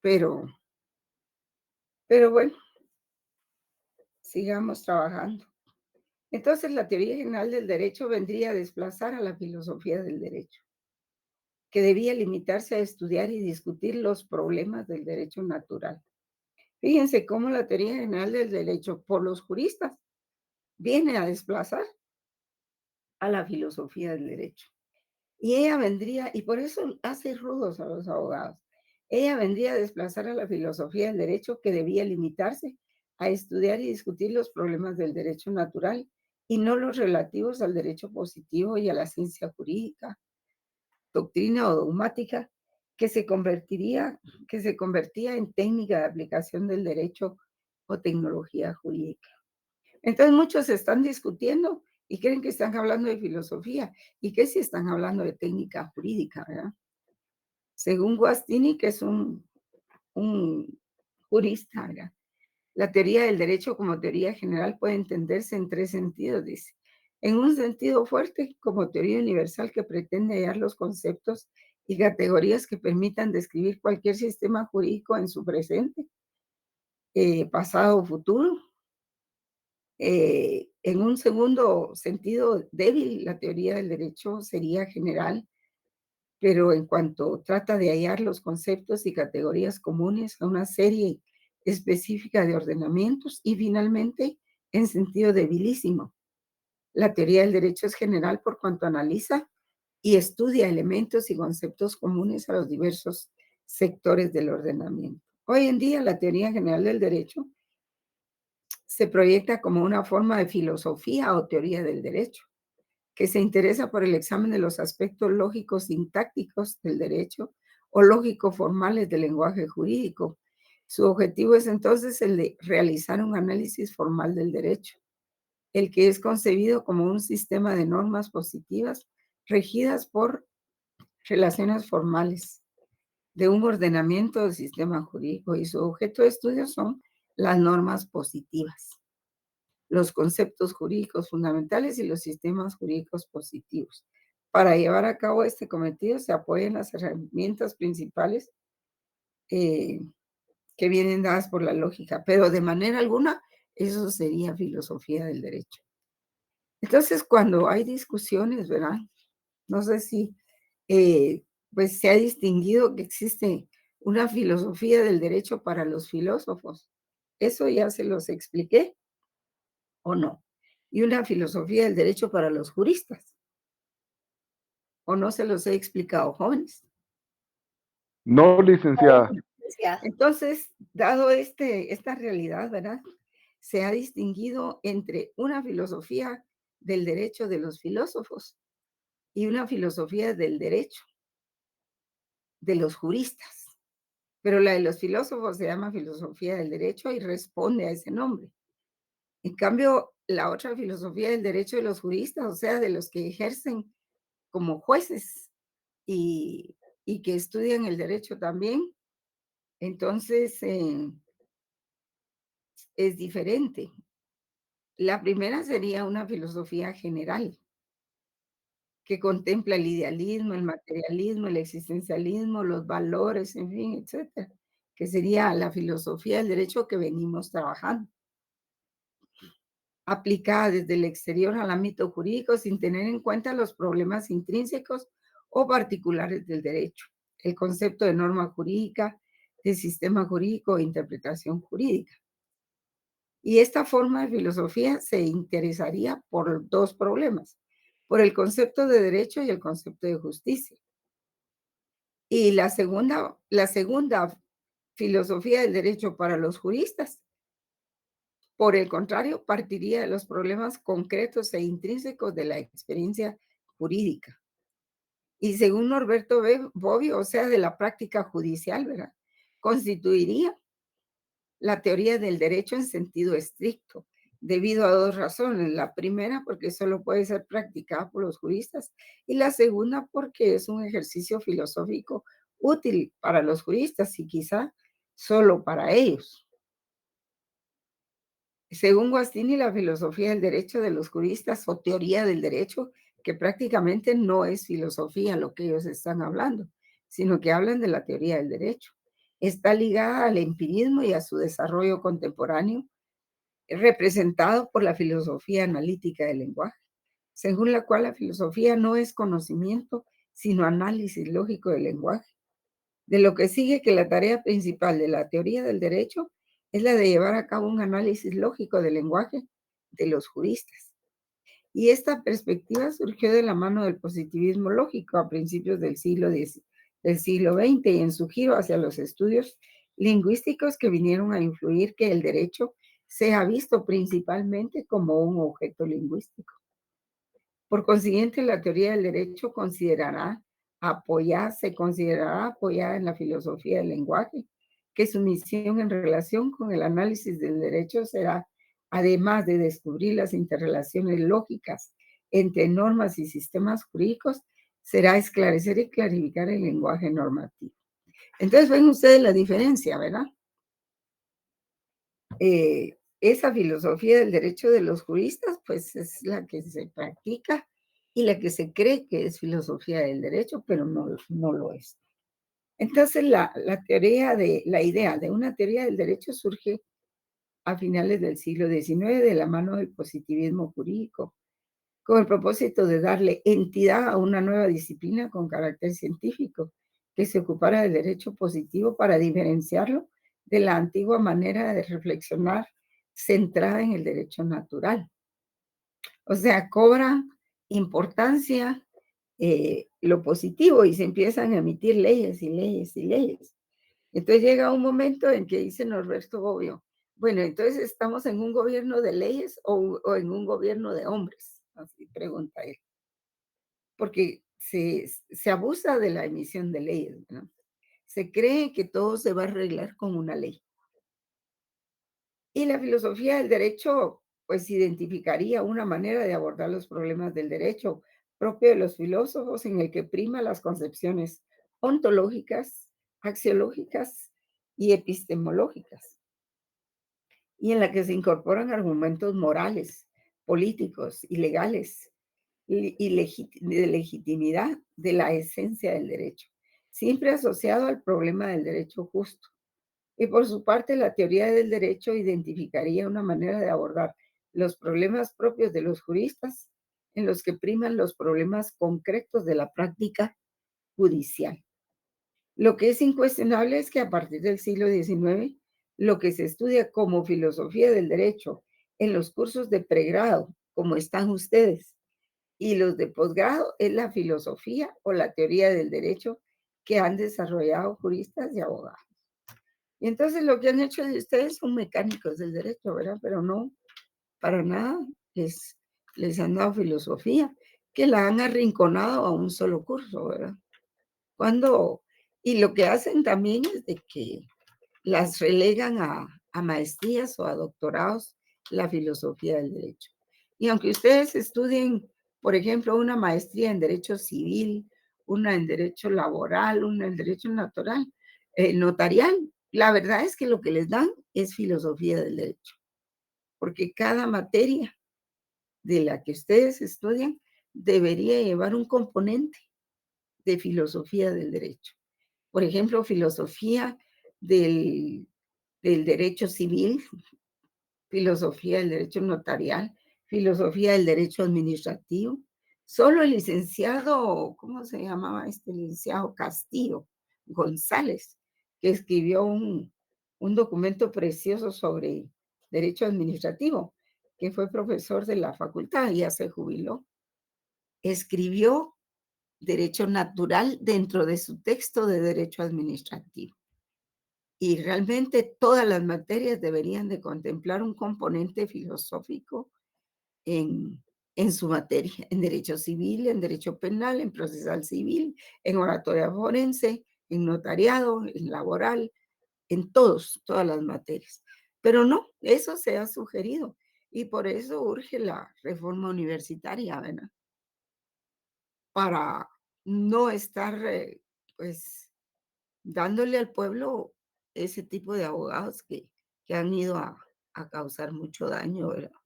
pero bueno, sigamos trabajando. Entonces, la teoría general del derecho vendría a desplazar a la filosofía del derecho, que debía limitarse a estudiar y discutir los problemas del derecho natural. Fíjense cómo la teoría general del derecho por los juristas viene a desplazar a la filosofía del derecho. Y ella vendría, y por eso hace rudos a los abogados, ella vendría a desplazar a la filosofía del derecho que debía limitarse a estudiar y discutir los problemas del derecho natural y no los relativos al derecho positivo y a la ciencia jurídica, doctrina o dogmática, que se convertía en técnica de aplicación del derecho o tecnología jurídica. Entonces muchos están discutiendo y creen que están hablando de filosofía y que sí están hablando de técnica jurídica, ¿verdad? Según Guastini, que es un jurista, ¿verdad? La teoría del derecho como teoría general puede entenderse en tres sentidos, dice. En un sentido fuerte, como teoría universal que pretende hallar los conceptos y categorías que permitan describir cualquier sistema jurídico en su presente, pasado o futuro. En un segundo sentido débil, la teoría del derecho sería general, pero en cuanto trata de hallar los conceptos y categorías comunes a una serie específica de ordenamientos y finalmente en sentido debilísimo. La teoría del derecho es general por cuanto analiza y estudia elementos y conceptos comunes a los diversos sectores del ordenamiento. Hoy en día la teoría general del derecho se proyecta como una forma de filosofía o teoría del derecho, que se interesa por el examen de los aspectos lógicos sintácticos del derecho o lógico-formales del lenguaje jurídico. Su objetivo es entonces el de realizar un análisis formal del derecho, el que es concebido como un sistema de normas positivas regidas por relaciones formales de un ordenamiento del sistema jurídico y su objeto de estudio son las normas positivas, los conceptos jurídicos fundamentales y los sistemas jurídicos positivos. Para llevar a cabo este cometido se apoyan las herramientas principales eh, que vienen dadas por la lógica, pero de manera alguna eso sería filosofía del derecho. Entonces, cuando hay discusiones, ¿verdad? No sé si pues se ha distinguido que existe una filosofía del derecho para los filósofos. Eso ya se los expliqué o no. Y una filosofía del derecho para los juristas. O no se los he explicado, jóvenes. No, licenciada. Ya. Entonces, dado esta realidad, ¿verdad? Se ha distinguido entre una filosofía del derecho de los filósofos y una filosofía del derecho de los juristas. Pero la de los filósofos se llama filosofía del derecho y responde a ese nombre. En cambio, la otra filosofía del derecho de los juristas, o sea, de los que ejercen como jueces y, y que estudian el derecho también, entonces es diferente. La primera sería una filosofía general que contempla el idealismo, el materialismo, el existencialismo, los valores, en fin, etcétera, que sería la filosofía del derecho que venimos trabajando, aplicada desde el exterior al ámbito jurídico sin tener en cuenta los problemas intrínsecos o particulares del derecho, el concepto de norma jurídica, de sistema jurídico e interpretación jurídica. Y esta forma de filosofía se interesaría por dos problemas, por el concepto de derecho y el concepto de justicia. Y la segunda filosofía del derecho para los juristas, por el contrario, partiría de los problemas concretos e intrínsecos de la experiencia jurídica. y según Norberto Bobbio, o sea, de la práctica judicial, ¿verdad? Constituiría la teoría del derecho en sentido estricto, debido a dos razones. La primera, porque solo puede ser practicada por los juristas, y la segunda, porque es un ejercicio filosófico útil para los juristas y quizá solo para ellos. Según Guastini, la filosofía del derecho de los juristas o teoría del derecho, que prácticamente no es filosofía lo que ellos están hablando, sino que hablan de la teoría del derecho. Está ligada al empirismo y a su desarrollo contemporáneo, representado por la filosofía analítica del lenguaje, según la cual la filosofía no es conocimiento, sino análisis lógico del lenguaje. De lo que sigue que la tarea principal de la teoría del derecho es la de llevar a cabo un análisis lógico del lenguaje de los juristas. Y esta perspectiva surgió de la mano del positivismo lógico a principios del siglo XX y en su giro hacia los estudios lingüísticos que vinieron a influir que el derecho sea visto principalmente como un objeto lingüístico. Por consiguiente, la teoría del derecho se considerará apoyada en la filosofía del lenguaje, que su misión en relación con el análisis del derecho será, además de descubrir las interrelaciones lógicas entre normas y sistemas jurídicos, será esclarecer y clarificar el lenguaje normativo. Entonces ven ustedes la diferencia, ¿verdad? Esa filosofía del derecho de los juristas, pues es la que se practica y la que se cree que es filosofía del derecho, pero no lo es. Entonces, la idea de una teoría del derecho surge a finales del siglo XIX de la mano del positivismo jurídico, con el propósito de darle entidad a una nueva disciplina con carácter científico que se ocupara del derecho positivo para diferenciarlo de la antigua manera de reflexionar centrada en el derecho natural. O sea, cobra importancia lo positivo y se empiezan a emitir leyes y leyes y leyes. Entonces llega un momento en que dice Norberto Bobbio, bueno, entonces estamos en un gobierno de leyes o en un gobierno de hombres, así pregunta él, porque se abusa de la emisión de leyes, ¿no? Se cree que todo se va a arreglar con una ley. Y la filosofía del derecho, pues identificaría una manera de abordar los problemas del derecho propio de los filósofos en el que prima las concepciones ontológicas, axiológicas y epistemológicas, y en la que se incorporan argumentos morales, políticos y legales de legitimidad de la esencia del derecho, siempre asociado al problema del derecho justo. Y por su parte, la teoría del derecho identificaría una manera de abordar los problemas propios de los juristas en los que priman los problemas concretos de la práctica judicial. Lo que es incuestionable es que a partir del siglo XIX, lo que se estudia como filosofía del derecho en los cursos de pregrado, como están ustedes, y los de posgrado, es la filosofía o la teoría del derecho que han desarrollado juristas y abogados. Y entonces lo que han hecho de ustedes son mecánicos del derecho, ¿verdad? Pero no, para nada les han dado filosofía, que la han arrinconado a un solo curso, ¿verdad? Y lo que hacen también es de que las relegan a maestrías o a doctorados la filosofía del derecho. Y aunque ustedes estudien, por ejemplo, una maestría en derecho civil, una en derecho laboral, una en derecho notarial, la verdad es que lo que les dan es filosofía del derecho, porque cada materia de la que ustedes estudian debería llevar un componente de filosofía del derecho. Por ejemplo, filosofía del, del derecho civil, filosofía del derecho notarial, filosofía del derecho administrativo. Solo el licenciado, ¿cómo se llamaba este licenciado? Castillo González, que escribió un documento precioso sobre derecho administrativo, que fue profesor de la facultad y ya se jubiló. Escribió derecho natural dentro de su texto de derecho administrativo. Y realmente todas las materias deberían de contemplar un componente filosófico en en su materia, en derecho civil, en derecho penal, en procesal civil, en oratoria forense, en notariado, en laboral, en todas las materias. Pero no, eso se ha sugerido y por eso urge la reforma universitaria, ¿verdad? Para no estar, pues, dándole al pueblo ese tipo de abogados que han ido a causar mucho daño, ¿verdad?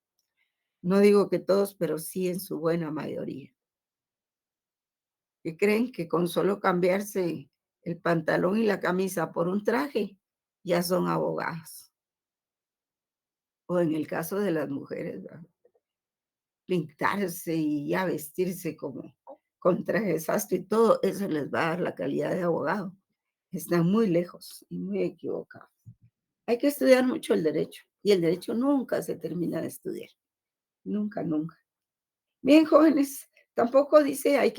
No digo que todos, pero sí en su buena mayoría. Que creen que con solo cambiarse el pantalón y la camisa por un traje, ya son abogados. O en el caso de las mujeres, ¿verdad? Pintarse y ya vestirse como con traje de sastre y todo, eso les va a dar la calidad de abogado. Están muy lejos y muy equivocados. Hay que estudiar mucho el derecho y el derecho nunca se termina de estudiar. Nunca, nunca. Bien, jóvenes, tampoco dice hay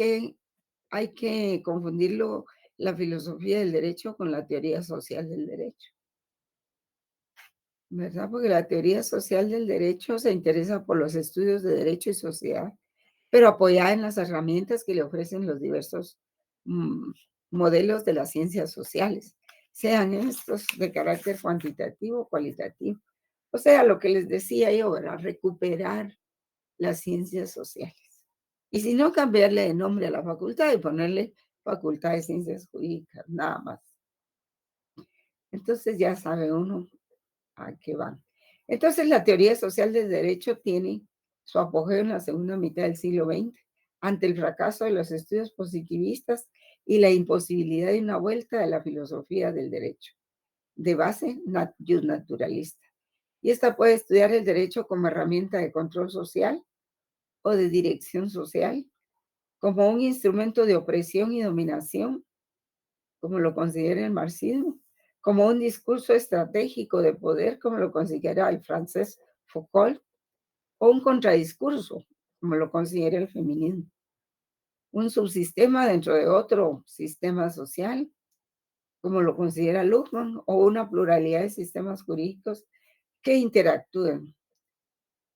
que confundirlo la filosofía del derecho con la teoría social del derecho, ¿verdad? Porque la teoría social del derecho se interesa por los estudios de derecho y sociedad, pero apoyada en las herramientas que le ofrecen los diversos mm, modelos de las ciencias sociales, sean estos de carácter cuantitativo o cualitativo. O sea, lo que les decía yo, ¿verdad? Recuperar las ciencias sociales. Y si no, cambiarle de nombre a la facultad y ponerle Facultad de Ciencias Jurídicas, nada más. Entonces ya sabe uno a qué van. Entonces la teoría social del derecho tiene su apogeo en la segunda mitad del siglo XX, ante el fracaso de los estudios positivistas y la imposibilidad de una vuelta de la filosofía del derecho, de base naturalista. Y esta puede estudiar el derecho como herramienta de control social o de dirección social, como un instrumento de opresión y dominación, como lo considera el marxismo, como un discurso estratégico de poder, como lo considera el francés Foucault, o un contradiscurso, como lo considera el feminismo, un subsistema dentro de otro sistema social, como lo considera Luhmann, o una pluralidad de sistemas jurídicos que interactúan.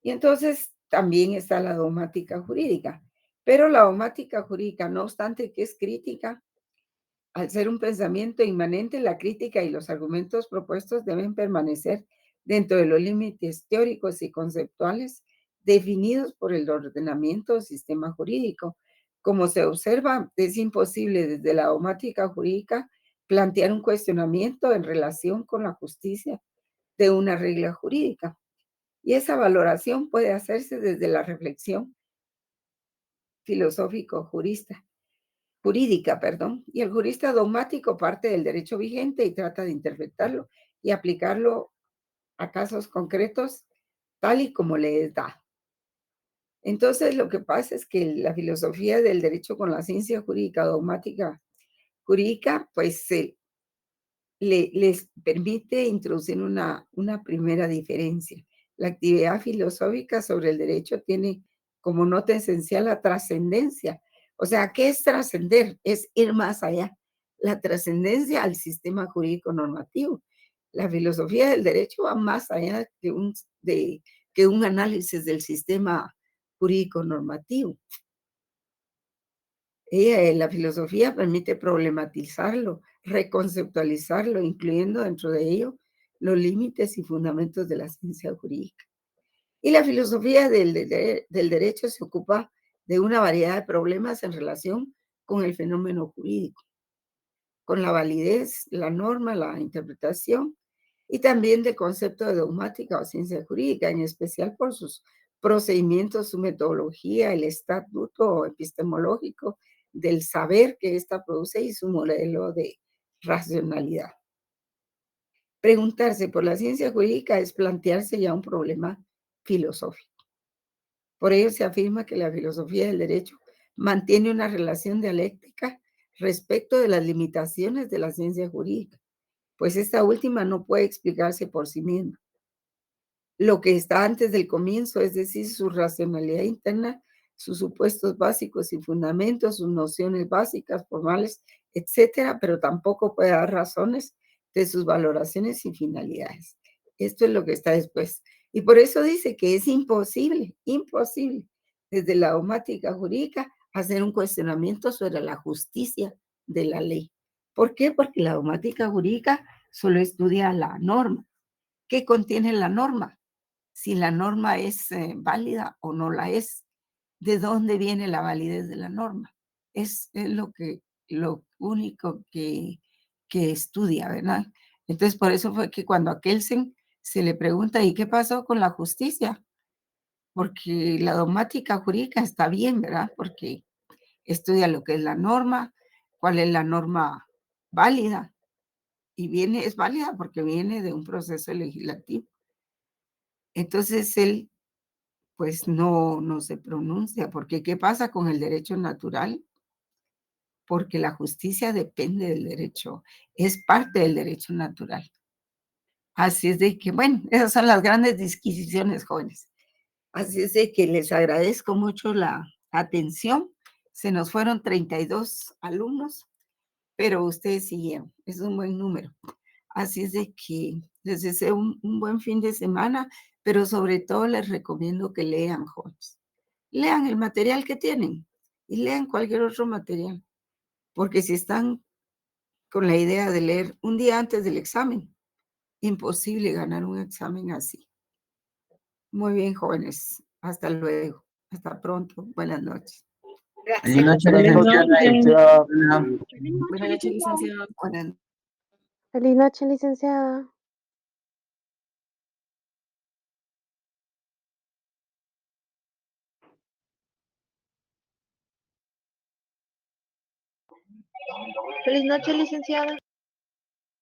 Y entonces también está la dogmática jurídica, pero la dogmática jurídica, no obstante que es crítica, al ser un pensamiento inmanente, la crítica y los argumentos propuestos deben permanecer dentro de los límites teóricos y conceptuales definidos por el ordenamiento del sistema jurídico. Como se observa, es imposible desde la dogmática jurídica plantear un cuestionamiento en relación con la justicia de una regla jurídica. Y esa valoración puede hacerse desde la reflexión filosófico-jurídica, y el jurista dogmático parte del derecho vigente y trata de interpretarlo y aplicarlo a casos concretos tal y como le da. Entonces, lo que pasa es que la filosofía del derecho con la ciencia jurídica dogmática jurídica, pues les permite introducir una primera diferencia. La actividad filosófica sobre el derecho tiene como nota esencial la trascendencia. O sea, ¿qué es trascender? Es ir más allá. La trascendencia al sistema jurídico normativo. La filosofía del derecho va más allá que un análisis del sistema jurídico normativo. La filosofía permite problematizarlo, reconceptualizarlo, incluyendo dentro de ello los límites y fundamentos de la ciencia jurídica. Y la filosofía del derecho se ocupa de una variedad de problemas en relación con el fenómeno jurídico, con la validez, la norma, la interpretación y también del concepto de dogmática o ciencia jurídica, en especial por sus procedimientos, su metodología, el estatuto epistemológico del saber que ésta produce y su modelo de racionalidad. Preguntarse por la ciencia jurídica es plantearse ya un problema filosófico. Por ello se afirma que la filosofía del derecho mantiene una relación dialéctica respecto de las limitaciones de la ciencia jurídica, pues esta última no puede explicarse por sí misma. Lo que está antes del comienzo, es decir, su racionalidad interna, sus supuestos básicos y fundamentos, sus nociones básicas, formales, etcétera, pero tampoco puede dar razones de sus valoraciones y finalidades. Esto es lo que está después. Y por eso dice que es imposible desde la dogmática jurídica, hacer un cuestionamiento sobre la justicia de la ley. ¿Por qué? Porque la dogmática jurídica solo estudia la norma. ¿Qué contiene la norma? Si la norma es válida o no la es. ¿De dónde viene la validez de la norma? Es lo único que estudia, ¿verdad? Entonces, por eso fue que cuando a Kelsen se le pregunta, ¿y qué pasó con la justicia? Porque la dogmática jurídica está bien, ¿verdad? Porque estudia lo que es la norma, cuál es la norma válida, y es válida porque viene de un proceso legislativo. Entonces él pues no se pronuncia, porque ¿qué pasa con el derecho natural? Porque la justicia depende del derecho, es parte del derecho natural. Así es de que, bueno, esas son las grandes disquisiciones, jóvenes. Así es de que les agradezco mucho la atención. Se nos fueron 32 alumnos, pero ustedes siguieron. Es un buen número. Así es de que les deseo un buen fin de semana, pero sobre todo les recomiendo que lean, jóvenes. Lean el material que tienen y lean cualquier otro material, porque si están con la idea de leer un día antes del examen, imposible ganar un examen así. Muy bien, jóvenes. Hasta luego. Hasta pronto. Buenas noches. Gracias. Buenas noches, Buenas Feliz noches, licenciada. noche. licenciada. Buena- Buenas noches, licenciado. Buenas Feliz noche, licenciada. Feliz noche, licenciada.